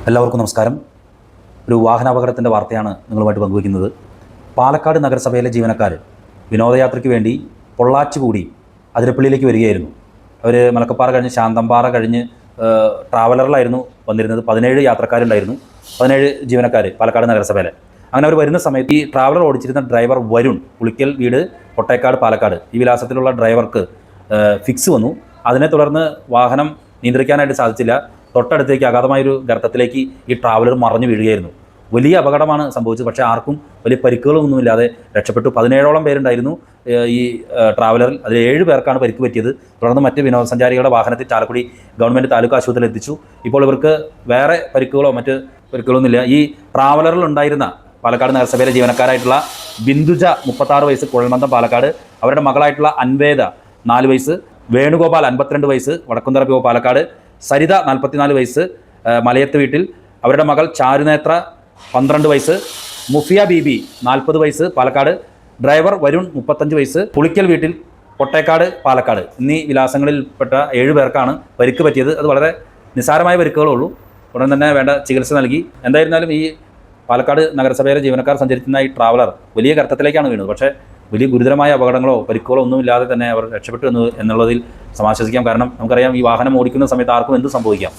എല്ലാവർക്കും നമസ്കാരം. ഒരു വാഹനാപകടത്തിൻ്റെ വാർത്തയാണ് നിങ്ങളുമായിട്ട് പങ്കുവയ്ക്കുന്നത്. പാലക്കാട് നഗരസഭയിലെ ജീവനക്കാർ വിനോദയാത്രയ്ക്ക് വേണ്ടി പൊള്ളാച്ചി കൂടി അതിരപ്പള്ളിയിലേക്ക് വരികയായിരുന്നു. അവർ മലക്കപ്പാറ കഴിഞ്ഞ് ശാന്തമ്പാറ കഴിഞ്ഞ് ട്രാവലറിലായിരുന്നു വന്നിരുന്നത്. 17 യാത്രക്കാരുണ്ടായിരുന്നു, 17 ജീവനക്കാർ പാലക്കാട് നഗരസഭയിലെ. അങ്ങനെ അവർ വരുന്ന സമയത്ത് ഈ ട്രാവലർ ഓടിച്ചിരുന്ന ഡ്രൈവർ വരുൺ, പുളിക്കൽ വീട്, കൊട്ടേക്കാട്, പാലക്കാട്, ഈ വിലാസത്തിലുള്ള ഡ്രൈവർക്ക് ഫിക്സ് വന്നു. അതിനെ തുടർന്ന് വാഹനം നിയന്ത്രിക്കാനായിട്ട് സാധിച്ചില്ല. തൊട്ടടുത്തേക്ക് അഗാധമായൊരു ഗർത്തത്തിലേക്ക് ഈ ട്രാവലർ മറിഞ്ഞു വീഴുകയായിരുന്നു. വലിയ അപകടമാണ് സംഭവിച്ചത്. പക്ഷേ ആർക്കും വലിയ പരിക്കുകളൊന്നുമില്ലാതെ രക്ഷപ്പെട്ടു. 17ഓളം പേരുണ്ടായിരുന്നു ഈ ട്രാവലറിൽ. അതിൽ 7 പേർക്കാണ് പരിക്ക് പറ്റിയത്. തുടർന്ന് മറ്റ് വിനോദസഞ്ചാരികളുടെ വാഹനത്തിൽ ചാലക്കുടി ഗവൺമെൻറ് താലൂക്ക് ആശുപത്രിയിൽ എത്തിച്ചു. ഇപ്പോൾ ഇവർക്ക് വേറെ പരിക്കുകളോ മറ്റ് പരിക്കുകളൊന്നുമില്ല. ഈ ട്രാവലറിൽ ഉണ്ടായിരുന്ന പാലക്കാട് നഗരസഭയിലെ ജീവനക്കാരായിട്ടുള്ള ബിന്ദുജ 36 വയസ്സ്, കുഴൽമന്ദം, പാലക്കാട്, അവരുടെ മകളായിട്ടുള്ള അൻവേദ 4 വയസ്സ്, വേണുഗോപാൽ 52 വയസ്സ്, വടക്കുംതറ പി ഒ പാലക്കാട്, സരിത 44 വയസ്സ്, മലയത്ത് വീട്ടിൽ, അവരുടെ മകൾ ചാരുനേത്ര 12 വയസ്സ്, മുഫിയ ബീബി 40 വയസ്സ്, പാലക്കാട്, ഡ്രൈവർ വരുൺ 35 വയസ്സ്, പുളിക്കൽ വീട്ടിൽ, കൊട്ടേക്കാട്, പാലക്കാട് എന്നീ വിലാസങ്ങളിൽപ്പെട്ട 7 പേർക്കാണ് പരിക്ക് പറ്റിയത്. അത് വളരെ നിസ്സാരമായ പരിക്കുകളേ ഉള്ളൂ. ഉടൻ തന്നെ വേണ്ട ചികിത്സ നൽകി. എന്തായിരുന്നാലും ഈ പാലക്കാട് നഗരസഭയിലെ ജീവനക്കാർ സഞ്ചരിക്കുന്ന ഈ ട്രാവലർ വലിയ ഗർത്തത്തിലേക്കാണ് വീണത്. പക്ഷേ വലിയ ഗുരുതരമായ അപകടങ്ങളോ പരിക്കുകളോ ഒന്നുമില്ലാതെ തന്നെ അവർ രക്ഷപ്പെട്ടു എന്നുള്ളതിൽ സമാശ്വസിക്കാം. കാരണം നമുക്കറിയാം, ഈ വാഹനം ഓടിക്കുന്ന സമയത്ത് ആർക്കും എന്തും സംഭവിക്കാം.